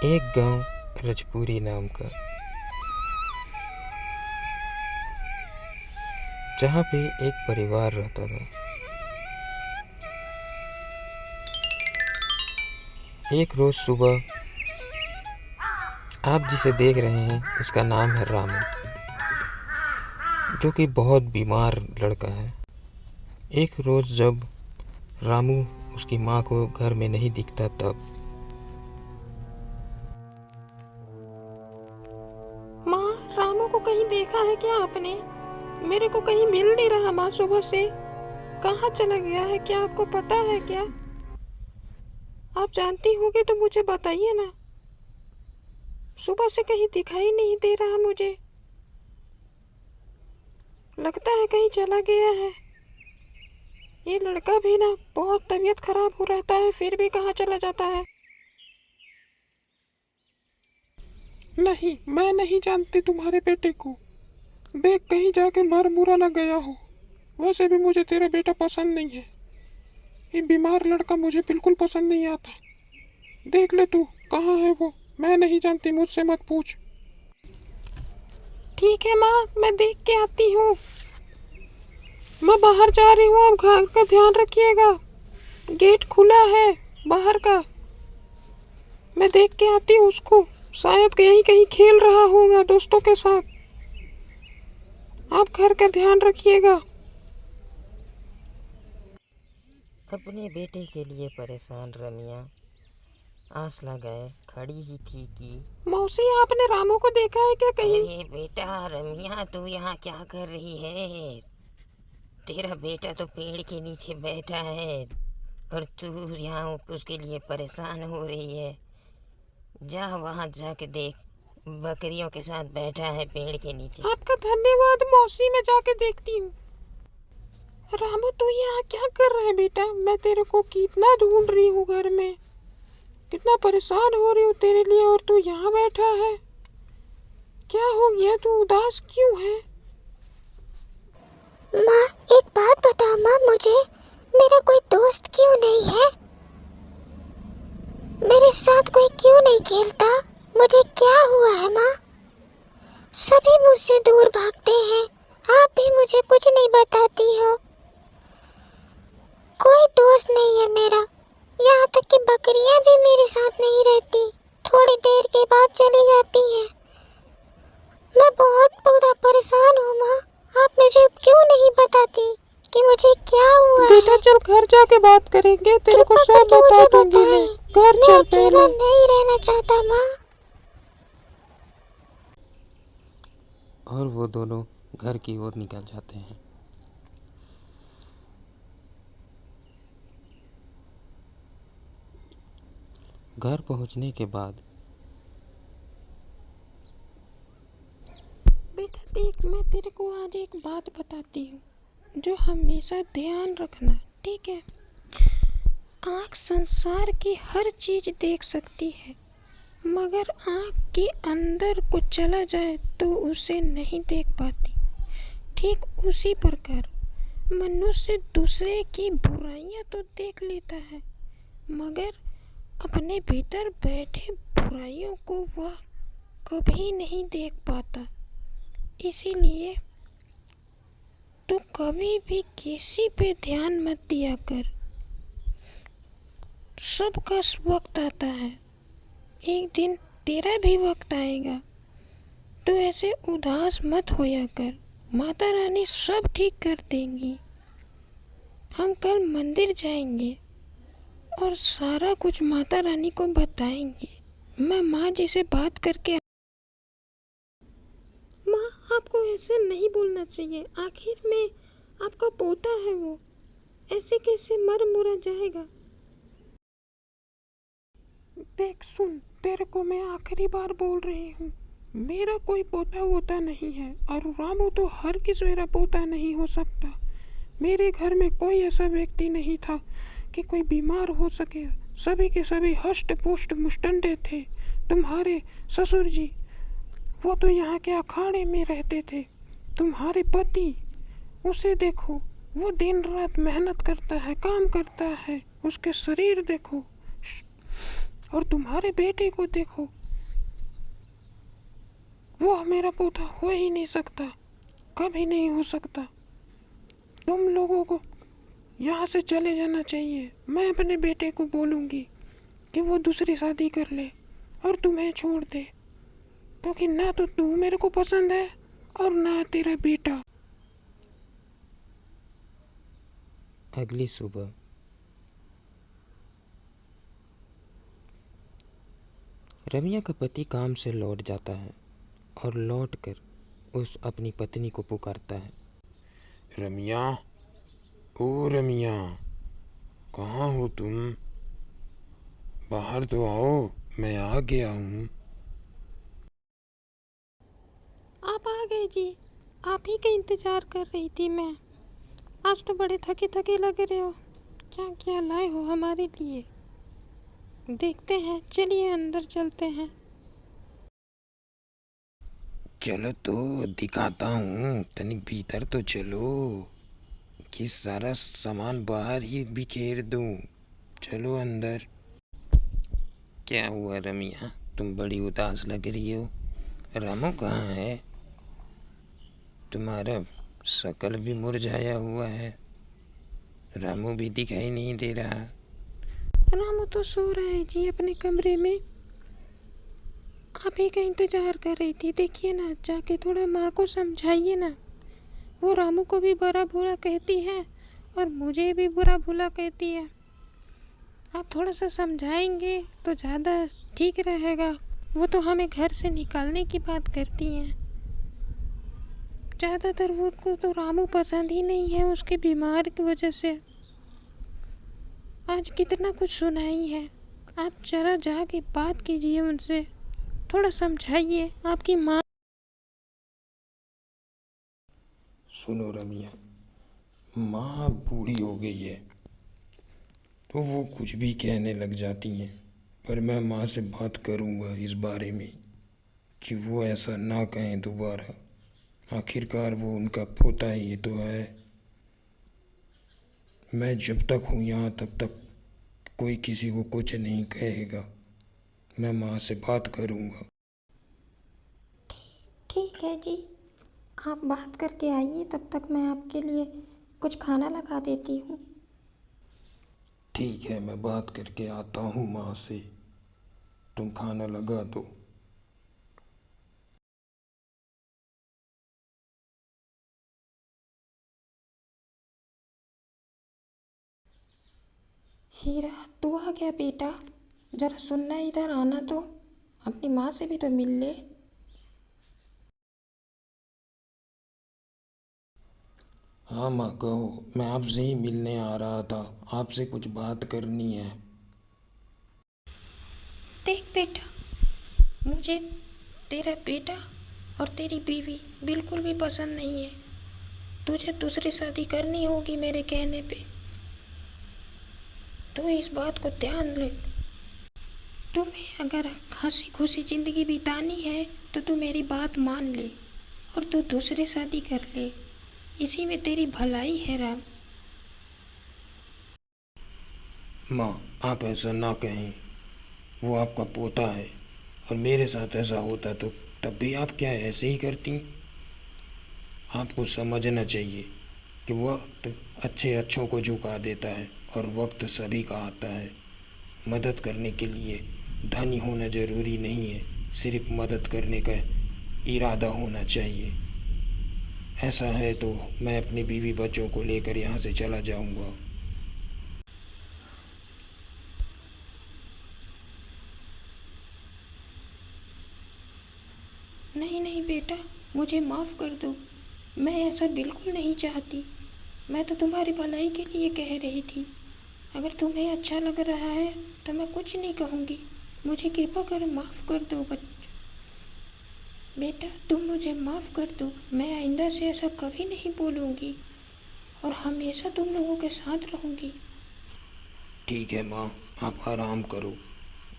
एक गांव रजपुरी नाम का, जहाँ पे एक परिवार रहता था। एक रोज सुबह, आप जिसे देख रहे हैं इसका नाम है रामू, जो कि बहुत बीमार लड़का है। एक रोज जब रामू उसकी माँ को घर में नहीं दिखता, तब माँ, रामू को कहीं देखा है क्या आपने? मेरे को कहीं मिल नहीं रहा माँ, सुबह से कहाँ चला गया है? क्या आपको पता है क्या? आप जानती होगी तो मुझे बताइए ना। सुबह से कहीं दिखाई नहीं दे रहा मुझे, लगता है कहीं चला गया है। ये लड़का भी ना बहुत तबीयत खराब हो रहता है, फिर भी कहाँ चला जाता है। नहीं, मैं नहीं जानती तुम्हारे बेटे को। देख, कहीं जाके मर मुरा ना गया हो। वैसे भी मुझे तेरा बेटा पसंद नहीं है। ये बीमार लड़का मुझे बिल्कुल पसंद नहीं आता। देख ले तू, कहाँ है वो? मैं नहीं जानती, मुझसे मत पूछ। ठीक है माँ, मैं देख के आती हूँ। मैं बाहर जा रही हूँ, आप घर का ध्यान रखिएगा। गेट खुला है बाहर का। मैं देख के आती हूँ उसको। शायद कहीं कहीं खेल रहा होगा दोस्तों के साथ। आप घर का ध्यान रखिएगा। अपने बेटे के लिए परेशान रमिया आस लगाए खड़ी ही थी कि मौसी, आपने रामू को देखा है क्या कहीं? अरे बेटा रमिया, तू यहाँ क्या कर रही है? तेरा बेटा तो पेड़ के नीचे बैठा है और तू यहाँ उसके लिए परेशान हो रही है। जा वहाँ जाके देख, बकरियों के साथ बैठा है पेड़ के नीचे। आपका धन्यवाद मौसी, मैं जाके देखती हूँ। रामू, तू यहाँ क्या कर रहा है बेटा? मैं तेरे को कितना ढूंढ रही हूँ घर में, कितना परेशान हो रही हूँ तेरे लिए, और तू यहाँ बैठा है। क्या हो गया, तू उदास क्यों है? माँ, एक बात बताओ माँ, मुझे मेरा कोई दोस्त क्यों नहीं है? मेरे साथ कोई क्यों नहीं खेलता? मुझे क्या हुआ है माँ? सभी मुझसे दूर भागते हैं, आप भी मुझे कुछ नहीं बताती हो। कोई दोस्त नहीं है मेरा, यहाँ तक कि बकरियाँ भी मेरे साथ नहीं रहती, थोड़ी देर के बाद चली जाती हैं। मैं बहुत बुरा परेशान हूँ माँ, आप मुझे क्यों नहीं बताती कि मुझे क्या हुआ बेटा है? चल घर जाके बात करेंगे, तेरे को कृपा सब करके बता मुझे दूंगी मैं। बताएं। घर मैं चल अकेला पहले। नहीं रहना चाहता माँ। और वो दोनों घर की ओर निकल जाते हैं। घर पहुंचने के बाद बेटा देख, मैं तेरे को आज एक बात बताती हूँ जो हमेशा ध्यान रखना, ठीक है? आँख संसार की हर चीज देख सकती है, मगर आँख के अंदर कुछ चला जाए तो उसे नहीं देख पाती। ठीक उसी प्रकार मनुष्य दूसरे की बुराइयां तो देख लेता है, मगर अपने भीतर बैठे बुराइयों को वह कभी नहीं देख पाता। इसीलिए तू कभी भी किसी पे ध्यान मत दिया कर। सबका वक्त आता है, एक दिन तेरा भी वक्त आएगा। तू ऐसे उदास मत होया कर, माता रानी सब ठीक कर देंगी। हम कल मंदिर जाएंगे और सारा कुछ माता रानी को बताएंगे। मैं माँ जी से बात करके। माँ, आपको ऐसे नहीं बोलना चाहिए, आखिर में आपका पोता है वो, ऐसे कैसे मर मुरा जाएगा? देख सुन, तेरे को मैं आखिरी बार बोल रही हूँ, मेरा कोई पोता वोता नहीं है, और रामू तो हर किस मेरा पोता नहीं हो सकता। मेरे घर में कोई ऐसा व्यक्ति नहीं था कि कोई बीमार हो सके। सभी के सभी हष्ट पुष्ट मुष्टंडे थे। तुम्हारे ससुर जी, वो तो यहाँ के अखाड़े में रहते थे। तुम्हारे पति, उसे देखो, वो दिन रात मेहनत करता है, काम करता है, उसके शरीर देखो। और तुम्हारे बेटे को देखो, वो मेरा पोता हो ही नहीं सकता, कभी नहीं हो सकता। तुम लोगों को यहाँ से चले जाना चाहिए। मैं अपने बेटे को बोलूंगी कि वो दूसरी शादी कर ले और तुम्हें छोड़ दे, क्योंकि ना तो तू मेरे को पसंद है और ना तेरा बेटा। अगली सुबह रमिया का पति काम से लौट जाता है और लौटकर उस अपनी पत्नी को पुकारता है। रमिया, ओ रमिया, कहाँ हो तुम? बाहर तो आओ, मैं आ गया हूँ। आप आ गए जी, आप ही का इंतजार कर रही थी मैं। आज तो बड़े थके थके लग रहे हो, क्या क्या लाए हो हमारे लिए? देखते हैं, चलिए अंदर चलते हैं। चलो तो दिखाता हूँ, तनिक भीतर तो चलो, कि सारा सामान बाहर ही बिखेर दूँ। चलो अंदर। क्या हुआ रमिया, तुम बड़ी उदास लग रही हो? रामू कहाँ है? तुम्हारा शकल भी मुरझाया हुआ है, रामू भी दिखाई नहीं दे रहा। रामू तो सो रहा है जी अपने कमरे में। आप ही का इंतजार कर रही थी। देखिए ना, जाके थोड़ा माँ को समझाइए ना। वो रामू को भी बुरा भूला कहती है और मुझे भी बुरा भूला कहती है। आप थोड़ा सा समझाएंगे तो ज़्यादा ठीक रहेगा। वो तो हमें घर से निकालने की बात करती हैं। ज़्यादातर वो को तो रामू पसंद ही नहीं है, उसके बीमार की वजह से। आज कितना कुछ सुनाई है, आप जरा जाके बात कीजिए उनसे, थोड़ा समझाइए। आपकी माँ। सुनो रमिया, माँ बूढ़ी हो गई है तो वो कुछ भी कहने लग जाती हैं, पर मैं माँ से बात करूँगा इस बारे में कि वो ऐसा ना कहें दोबारा। आखिरकार वो उनका पोता ही तो है। मैं जब तक हूँ यहाँ तब तक कोई किसी को कुछ नहीं कहेगा। मैं माँ से बात करूँगा। ठीक है जी, आप बात करके आइए, तब तक मैं आपके लिए कुछ खाना लगा देती हूँ। ठीक है, मैं बात करके आता हूँ माँ से, तुम खाना लगा दो। हीरा, तू आ गया बेटा? जरा सुनना, इधर आना तो, अपनी माँ से भी तो मिल ले। हाँ माँ, कहो। मैं आपसे ही मिलने आ रहा था, आपसे कुछ बात करनी है। देख बेटा, मुझे तेरा बेटा और तेरी बीवी बिल्कुल भी पसंद नहीं है। तुझे दूसरी शादी करनी होगी मेरे कहने पे। तू इस बात को ध्यान ले। तुम्हें अगर हंसी खुशी जिंदगी बितानी है तो तू मेरी बात मान ले और तू दूसरी शादी कर ले। इसी में तेरी भलाई है राम। माँ, आप ऐसा ना कहें, वो आपका पोता है और मेरे साथ ऐसा होता तो तब भी आप क्या ऐसे ही करती? आपको समझना चाहिए कि वक्त अच्छे अच्छों को झुका देता है और वक्त सभी का आता है। मदद करने के लिए धनी होना जरूरी नहीं है, सिर्फ मदद करने का इरादा होना चाहिए। ऐसा है तो मैं अपनी बीवी बच्चों को लेकर यहाँ से चला जाऊँगा। नहीं नहीं बेटा, मुझे माफ़ कर दो। मैं ऐसा बिल्कुल नहीं चाहती। मैं तो तुम्हारी भलाई के लिए कह रही थी। अगर तुम्हें अच्छा लग रहा है तो मैं कुछ नहीं कहूँगी। मुझे कृपा कर माफ़ कर दो बेटा, तुम मुझे माफ़ कर दो। मैं आइंदा से ऐसा कभी नहीं बोलूँगी और हमेशा तुम लोगों के साथ रहूँगी। ठीक है माँ, आप आराम करो।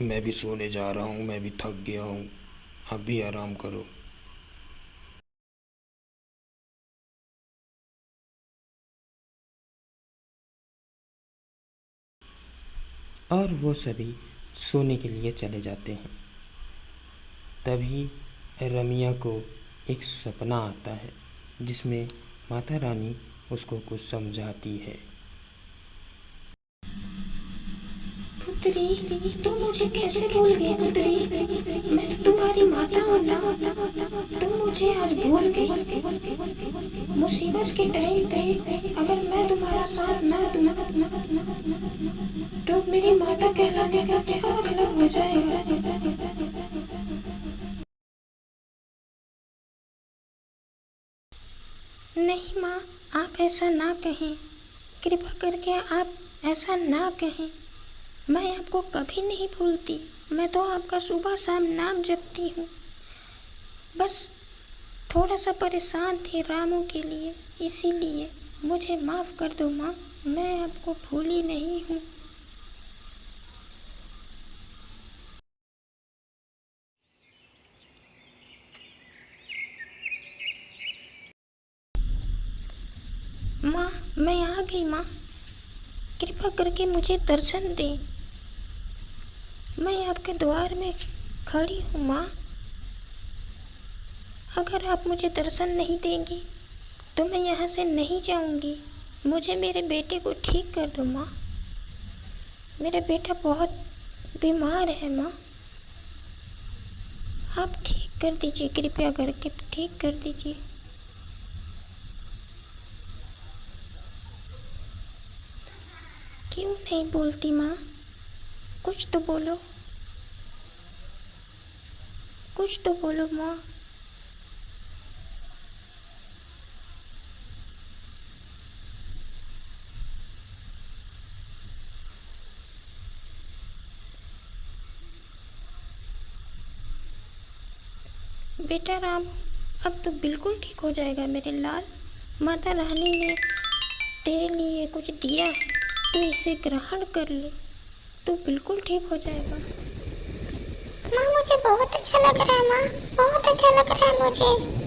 मैं भी सोने जा रहा हूँ, मैं भी थक गया हूँ। आप भी आराम करो। और वो सभी सोने के लिए चले जाते हैं। तभी रमिया को एक सपना आता है जिसमें माता रानी उसको कुछ समझाती है। पुत्री, तुम मुझे कैसे भूल गई पुत्री? मैं तो तुम्हारी माता हूँ ना। तुम मुझे आज भूल गई। मुसीबत के टाइम पे अगर मैं तुम्हारा साथ ना दूँ तो मेरी माता कहलाने का क्या मतलब हो जाएगा? नहीं माँ, आप ऐसा ना कहें। कृपा करके आप ऐसा ना कहें। मैं आपको कभी नहीं भूलती। मैं तो आपका सुबह शाम नाम जपती हूँ। बस थोड़ा सा परेशान थी रामू के लिए, इसीलिए मुझे माफ़ कर दो माँ। मैं आपको भूली नहीं हूँ। माँ, मैं आ गई माँ। कृपा करके मुझे दर्शन दें। मैं आपके द्वार में खड़ी हूँ माँ। अगर आप मुझे दर्शन नहीं देंगी तो मैं यहाँ से नहीं जाऊँगी। मुझे मेरे बेटे को ठीक कर दो माँ। मेरा बेटा बहुत बीमार है माँ। आप ठीक कर दीजिए, कृपया करके ठीक कर दीजिए। क्यों नहीं बोलती माँ? कुछ तो बोलो, कुछ तो बोलो माँ। बेटा राम, अब तो बिल्कुल ठीक हो जाएगा मेरे लाल। माता रानी ने तेरे लिए कुछ दिया है, तो इसे ग्रहण कर ले, तो बिल्कुल ठीक हो जाएगा। माँ मुझे बहुत अच्छा लग रहा है माँ, बहुत अच्छा लग रहा है मुझे।